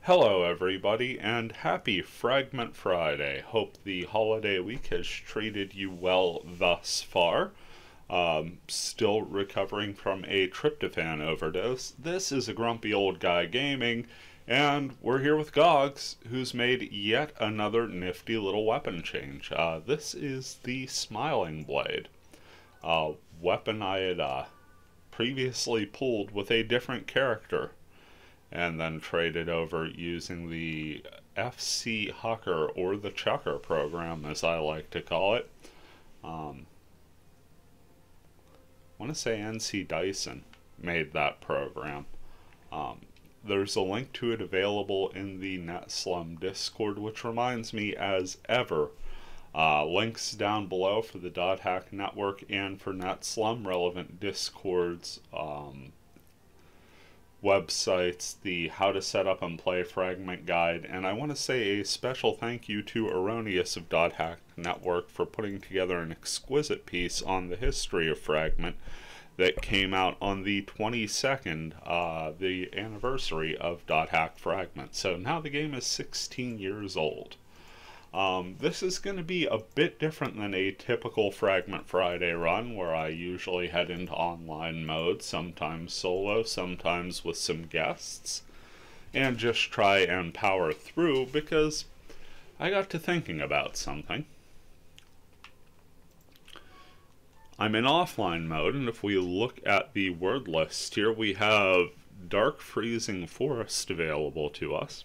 Hello, everybody, and happy Fragment Friday. Hope the holiday week has treated you well thus far. Still recovering from a tryptophan overdose. This is a grumpy old guy gaming, and we're here with Gogs, who's made yet another nifty little weapon change. This is the Smiling Blade, weapon I had previously pulled with a different character and then traded over using the FC Hucker, or the Chucker program as I like to call it. I want to say NC Dyson made that program. There's a link to it available in the NetSlum Discord, which reminds me, as ever, links down below for the .hack network and for NetSlum, relevant Discords, websites, the how to set up and play Fragment guide, and I want to say a special thank you to Erroneous of .hack network for putting together an exquisite piece on the history of Fragment that came out on the 22nd, the anniversary of .hack Fragment. So now the game is 16 years old. This is going to be a bit different than a typical Fragment Friday run, where I usually head into online mode, sometimes solo, sometimes with some guests, and just try and power through, because I got to thinking about something. I'm in offline mode, and if we look at the word list here, we have Dark Freezing Forest available to us,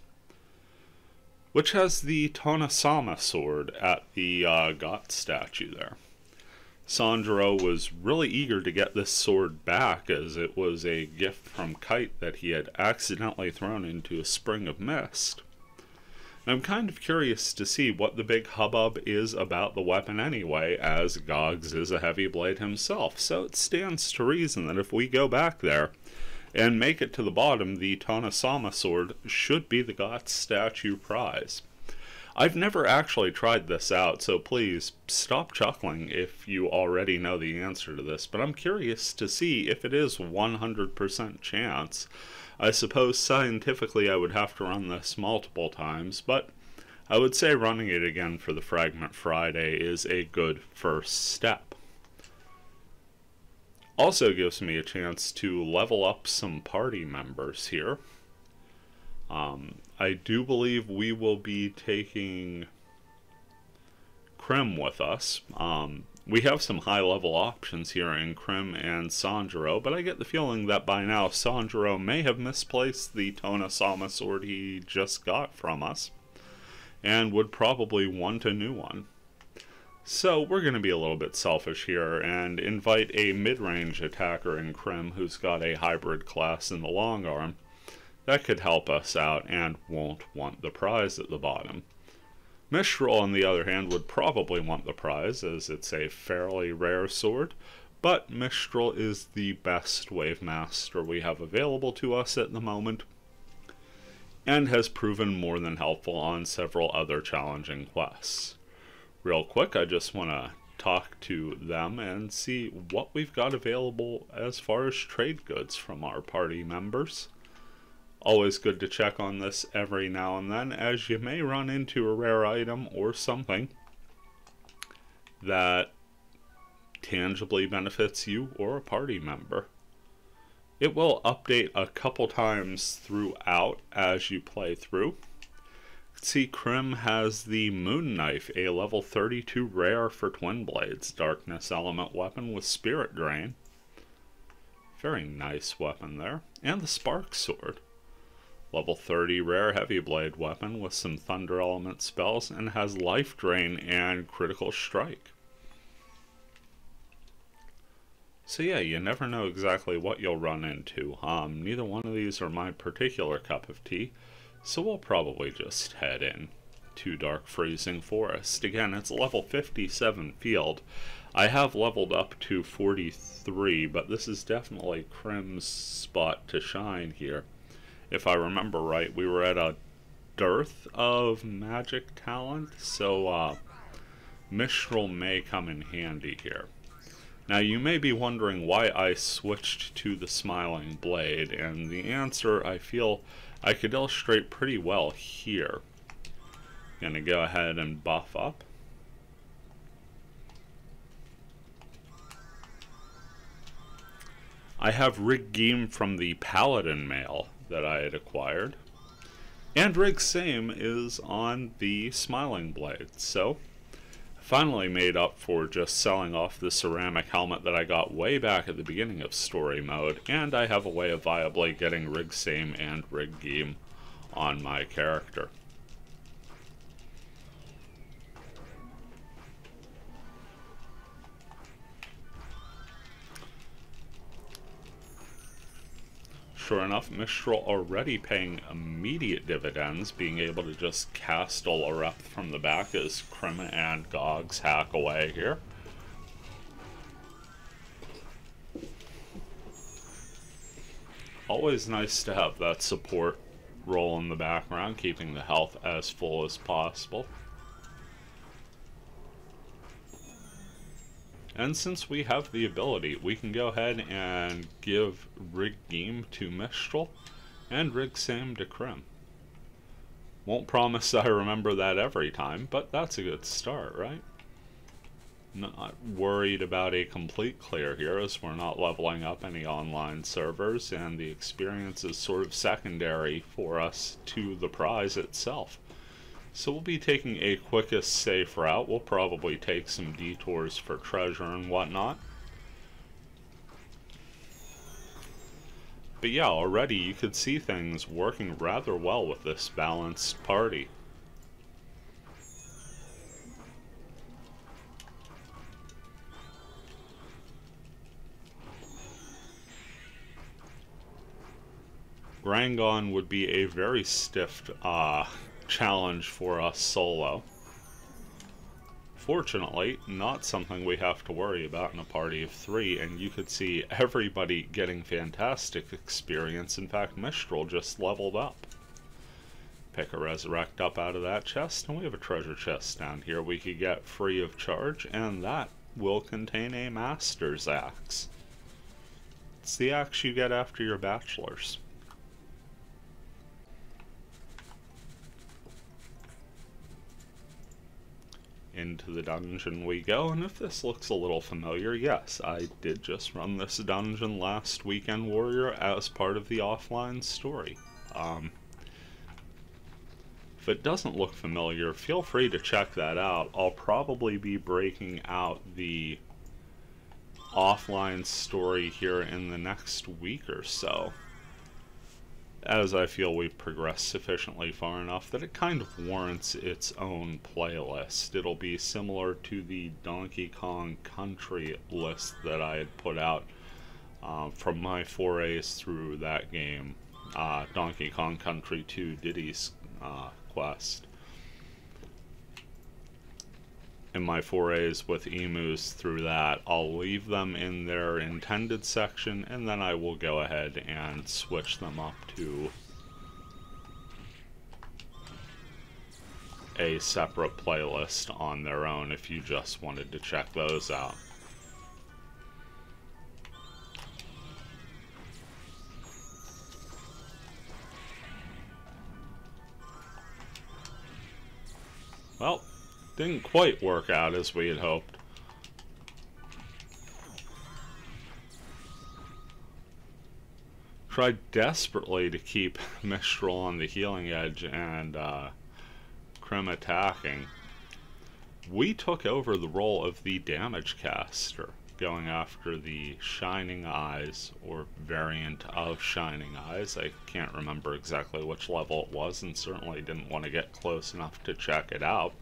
which has the Tonosama sword at the Got statue there. Sanjuro was really eager to get this sword back, as it was a gift from Kite that he had accidentally thrown into a spring of mist. And I'm kind of curious to see what the big hubbub is about the weapon anyway, as Gogs is a heavy blade himself, so it stands to reason that if we go back there and make it to the bottom, the Tonosama sword should be the Got statue prize. I've never actually tried this out, so please stop chuckling if you already know the answer to this, but I'm curious to see if it is 100% chance. I suppose scientifically I would have to run this multiple times, but I would say running it again for the Fragment Friday is a good first step. Also gives me a chance to level up some party members here. I do believe we will be taking Krim with us. We have some high level options here in Krim and Sanjuro, but I get the feeling that by now Sanjuro may have misplaced the Tonosama sword he just got from us, and would probably want a new one. So we're going to be a little bit selfish here and invite a mid-range attacker in Krim who's got a hybrid class in the long arm. That could help us out and won't want the prize at the bottom. Mistral, on the other hand, would probably want the prize, as it's a fairly rare sword, but Mistral is the best Wave Master we have available to us at the moment, and has proven more than helpful on several other challenging quests. Real quick, I just want to talk to them and see what we've got available as far as trade goods from our party members. Always good to check on this every now and then, as you may run into a rare item or something that tangibly benefits you or a party member. It will update a couple times throughout as you play through. See, Krim has the Moon Knife, a level 32 rare for Twin Blades, Darkness Element weapon with Spirit Drain. Very nice weapon there. And the Spark Sword, level 30 rare Heavy Blade weapon with some Thunder Element spells, and has Life Drain and Critical Strike. So yeah, you never know exactly what you'll run into. Neither one of these are my particular cup of tea, so we'll probably just head in to Dark Freezing Forest. Again, it's level 57 field. I have leveled up to 43, but this is definitely Krim's spot to shine here. If I remember right, we were at a dearth of magic talent, so Mistral may come in handy here. Now you may be wondering why I switched to the Smiling Blade, and the answer, I feel, I could illustrate pretty well here. Gonna go ahead and buff up. I have Rig Game from the Paladin mail that I had acquired. And Rig Same is on the Smiling Blade. So, finally made up for just selling off the ceramic helmet that I got way back at the beginning of story mode. And I have a way of viably getting Rig Same and Rig Game on my character. Sure enough, Mistral already paying immediate dividends, being able to just cast Olorep from the back as Krim and Gogs hack away here. Always nice to have that support role in the background, keeping the health as full as possible. And since we have the ability, we can go ahead and give Rig Game to Mistral and Rig Same to Krim. Won't promise I remember that every time, but that's a good start, right? Not worried about a complete clear here, as we're not leveling up any online servers, and the experience is sort of secondary for us to the prize itself. So we'll be taking a quickest safe route. We'll probably take some detours for treasure and whatnot. But yeah, already you could see things working rather well with this balanced party. Rangon would be a very stiff challenge for us solo. Fortunately, not something we have to worry about in a party of 3, and you could see everybody getting fantastic experience. In fact, Mistral just leveled up. Pick a Resurrect up out of that chest, and we have a treasure chest down here we could get free of charge, and that will contain a Master's Axe. It's the axe you get after your bachelor's. Into the dungeon we go, and if this looks a little familiar, yes, I did just run this dungeon last Weekend Warrior as part of the offline story. If it doesn't look familiar, feel free to check that out. I'll probably be breaking out the offline story here in the next week or so, as I feel we've progressed sufficiently far enough that it kind of warrants its own playlist. It'll be similar to the Donkey Kong Country list that I had put out from my forays through that game, Donkey Kong Country 2 Diddy's Quest. In my forays with emus through that, I'll leave them in their intended section, and then I will go ahead and switch them up to a separate playlist on their own if you just wanted to check those out. Well, didn't quite work out as we had hoped. Tried desperately to keep Mistral on the healing edge and Krim attacking. We took over the role of the damage caster, going after the Shining Eyes, or variant of Shining Eyes. I can't remember exactly which level it was, and certainly didn't want to get close enough to check it out.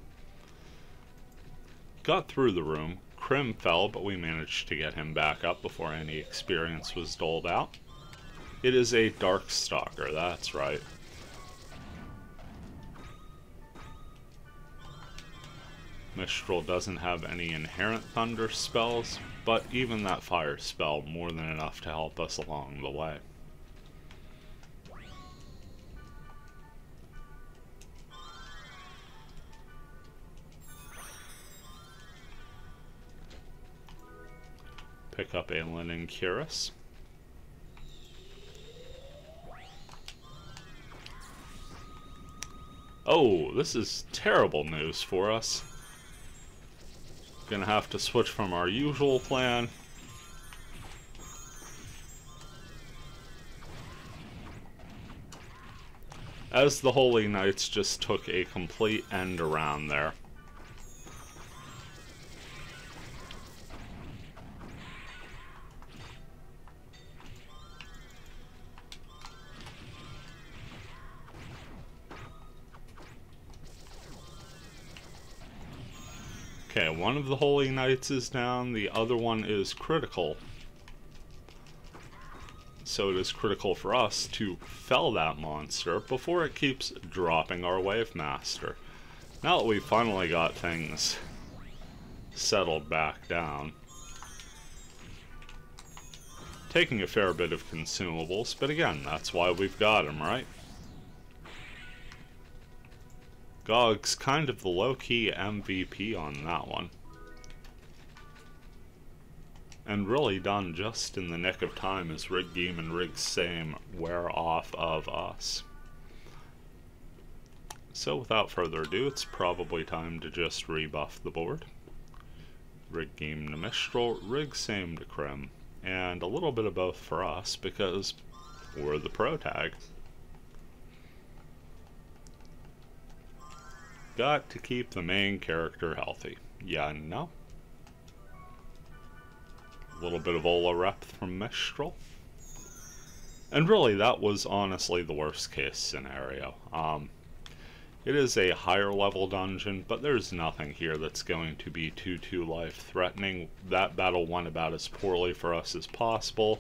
Got through the room. Krim fell, but we managed to get him back up before any experience was doled out. It is a Darkstalker, that's right. Mistral doesn't have any inherent thunder spells, but even that fire spell more than enough to help us along the way. Pick up a Linen Cuirass. Oh, this is terrible news for us. Gonna have to switch from our usual plan. As the Holy Knights just took a complete end around there. Okay, one of the Holy Knights is down, the other one is critical. So it is critical for us to fell that monster before it keeps dropping our Wave Master. Now that we've finally got things settled back down. Taking a fair bit of consumables, but again, that's why we've got him, right? Gog's kind of the low-key MVP on that one. And really done just in the nick of time as Riggeem and Rigsame wear off of us. So without further ado, it's probably time to just rebuff the board. Riggeem to Mistral, Rigsame to Krim. And a little bit of both for us, because we're the pro tag. Got to keep the main character healthy. Yeah, no? A little bit of Ola rep from Mistral. And really, that was honestly the worst case scenario. It is a higher level dungeon, but there's nothing here that's going to be too life threatening. That battle went about as poorly for us as possible.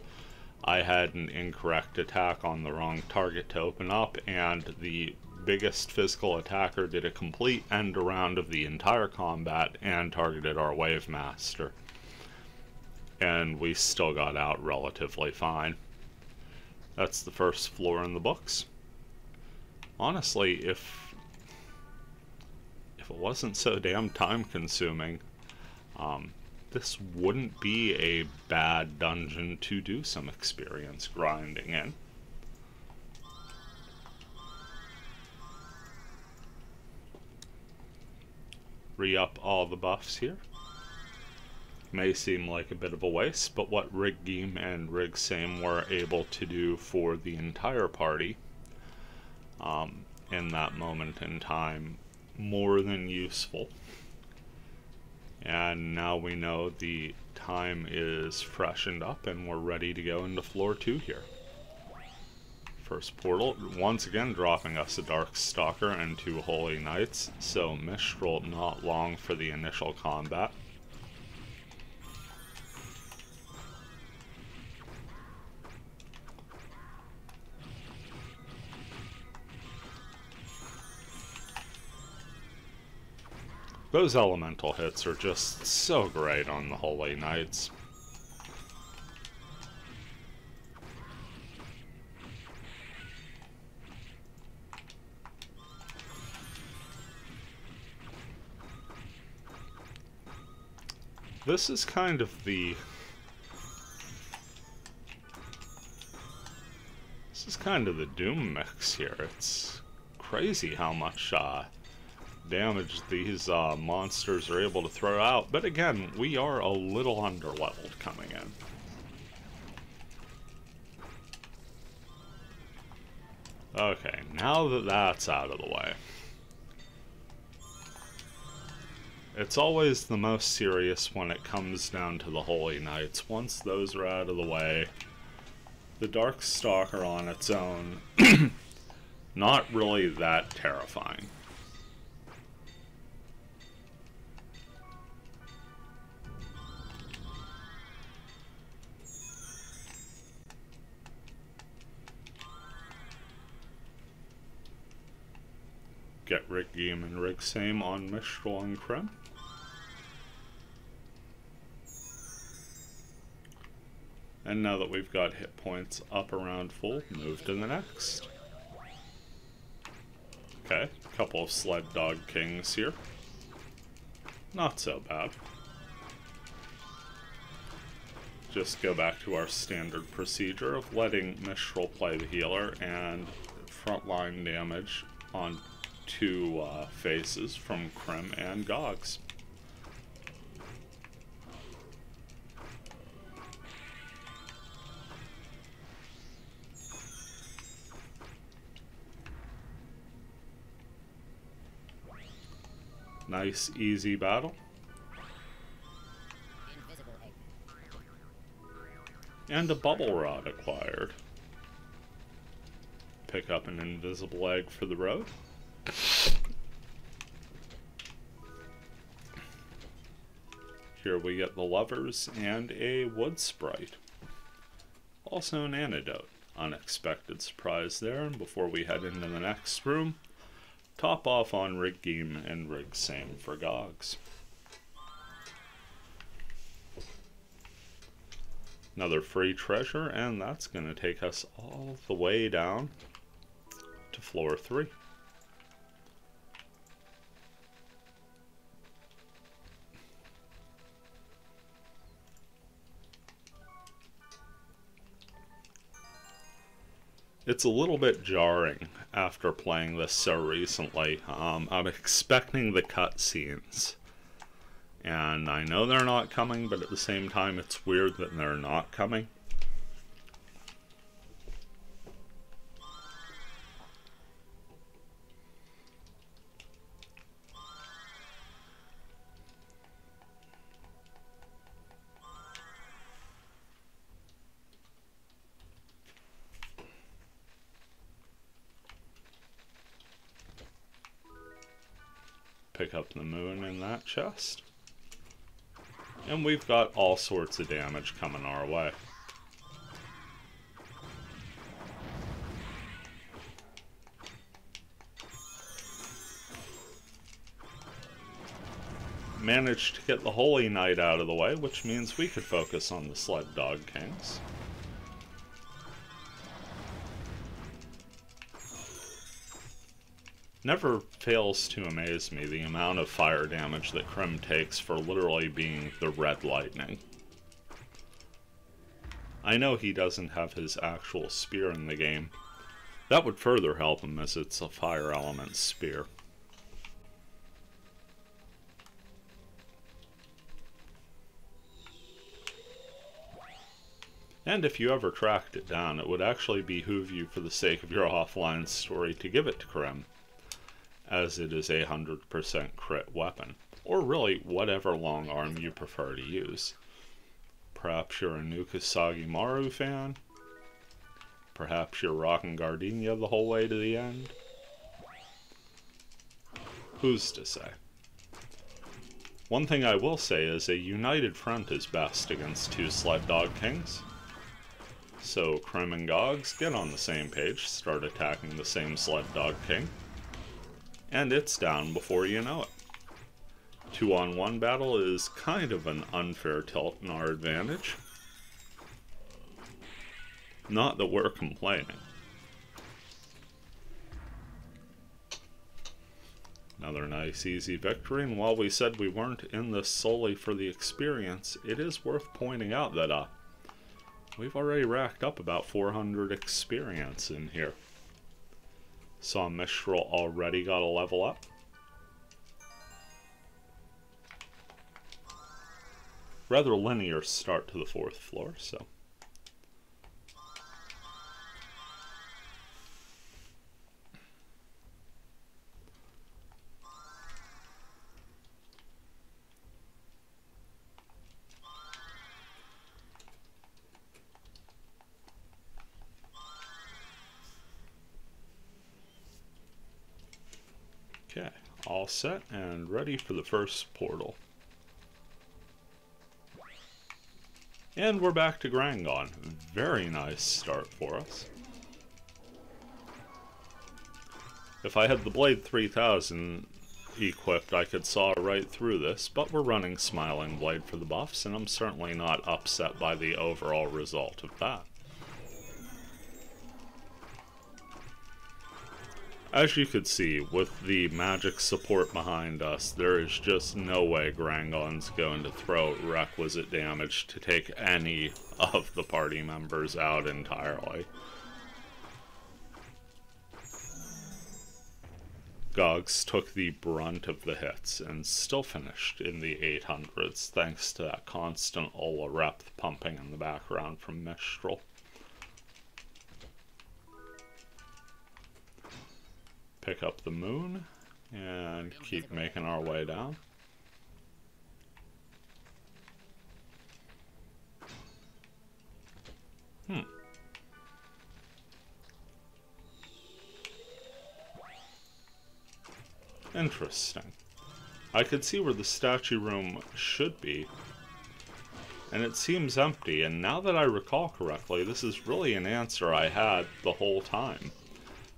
I had an incorrect attack on the wrong target to open up, and the biggest physical attacker did a complete end around of the entire combat and targeted our Wave Master. And we still got out relatively fine. That's the first floor in the books. Honestly, if it wasn't so damn time consuming, this wouldn't be a bad dungeon to do some experience grinding in. Re-up all the buffs here. May seem like a bit of a waste, but what Riggeem and Rigsame were able to do for the entire party in that moment in time, more than useful. And now we know the time is freshened up and we're ready to go into floor 2 here. First portal, once again dropping us a Dark Stalker and 2 Holy Knights, so Mistral not long for the initial combat. Those elemental hits are just so great on the Holy Knights. This is kind of the Doom mix here. It's crazy how much damage these monsters are able to throw out, but again, we are a little underleveled coming in. Okay, now that that's out of the way, it's always the most serious when it comes down to the Holy Knights. Once those are out of the way, the Dark Stalker on its own, not really that terrifying. Get Riggeem and Rigsame on Mistral and Krim. And now that we've got hit points up around full, move to the next. Okay, a couple of Sled Dog Kings here. Not so bad. Just go back to our standard procedure of letting Mistral play the healer and frontline damage on two faces from Krim and Gogs. Nice, easy battle. And a bubble rod acquired. Pick up an invisible egg for the road. Here we get the levers and a wood sprite. Also an antidote. Unexpected surprise there. And before we head into the next room, top off on Rig Game and Rig Same for Gogs. Another free treasure, and that's going to take us all the way down to floor 3. It's a little bit jarring after playing this so recently. I'm expecting the cutscenes. And I know they're not coming, but at the same time it's weird that they're not coming. Pick up the moon in that chest. And we've got all sorts of damage coming our way. Managed to get the Holy Knight out of the way, which means we could focus on the Sled Dog Kings. Never fails to amaze me the amount of fire damage that Krim takes for literally being the Red Lightning. I know he doesn't have his actual spear in the game. That would further help him as it's a fire element spear. And if you ever tracked it down, it would actually behoove you for the sake of your offline story to give it to Krim, as it is a 100% crit weapon, or really whatever long arm you prefer to use. Perhaps you're a Nukasagi Maru fan, perhaps you're rocking Gardenia the whole way to the end. Who's to say? One thing I will say is a united front is best against two Sled Dog Kings. So Krim and Gogs, get on the same page, start attacking the same Sled Dog King. And it's down before you know it. 2-on-1 battle is kind of an unfair tilt in our advantage. Not that we're complaining. Another nice easy victory, and while we said we weren't in this solely for the experience, it is worth pointing out that we've already racked up about 400 experience in here. Saw Mistral already got a level up. Rather linear start to the 4th floor, so. Okay, all set and ready for the first portal. And we're back to Grangon. Very nice start for us. If I had the Blade 3000 equipped, I could saw right through this, but we're running Smiling Blade for the buffs, and I'm certainly not upset by the overall result of that. As you could see, with the magic support behind us, there is just no way Grangon's going to throw requisite damage to take any of the party members out entirely. Gogs took the brunt of the hits and still finished in the 800s thanks to that constant Ola-Rep pumping in the background from Mistral. Pick up the moon and keep making our way down. Interesting. I could see where the statue room should be, and it seems empty, and now that I recall correctly, this is really an answer I had the whole time.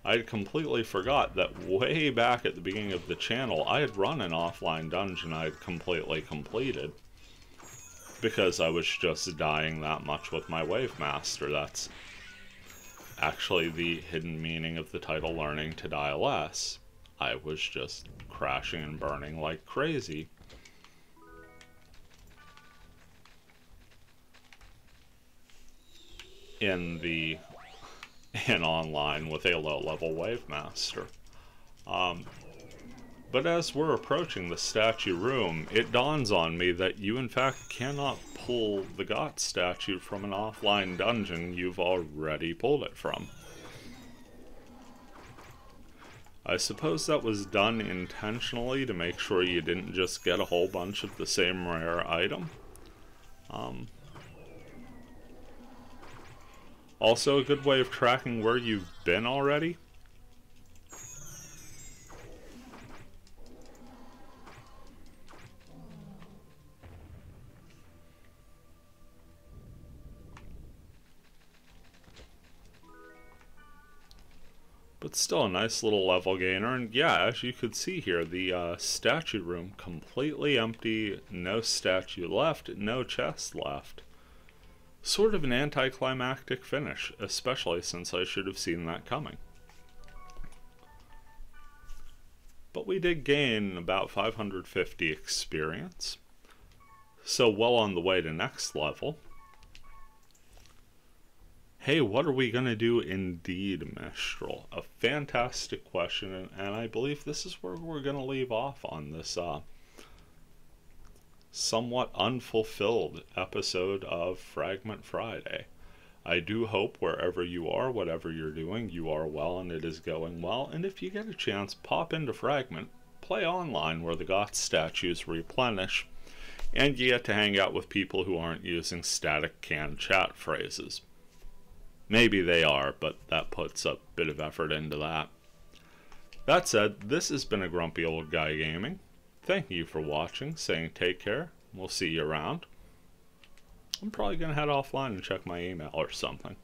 I had completely forgot that way back at the beginning of the channel, I had run an offline dungeon I had completely completed, because I was just dying that much with my Wave Master. That's actually the hidden meaning of the title, Learning to Die Less. I was just crashing and burning like crazy. In online with a low-level Wave Master. But as we're approaching the statue room, it dawns on me that you in fact cannot pull the GOT statue from an offline dungeon you've already pulled it from. I suppose that was done intentionally to make sure you didn't just get a whole bunch of the same rare item. Also a good way of tracking where you've been already. But still a nice little level gainer, and yeah, as you could see here, the statue room completely empty, no statue left, no chest left. Sort of an anticlimactic finish, especially since I should have seen that coming. But we did gain about 550 experience, so well on the way to next level. Hey, what are we going to do indeed, Mistral? A fantastic question, and I believe this is where we're going to leave off on this somewhat unfulfilled episode of Fragment Friday. I do hope wherever you are, whatever you're doing, you are well and it is going well, and if you get a chance, pop into Fragment, play online where the GOT statues replenish, and you get to hang out with people who aren't using static canned chat phrases. Maybe they are, but that puts a bit of effort into that. That said, this has been a Grumpy Old Guy Gaming. Thank you for watching, saying take care. We'll see you around. I'm probably going to head offline and check my email or something.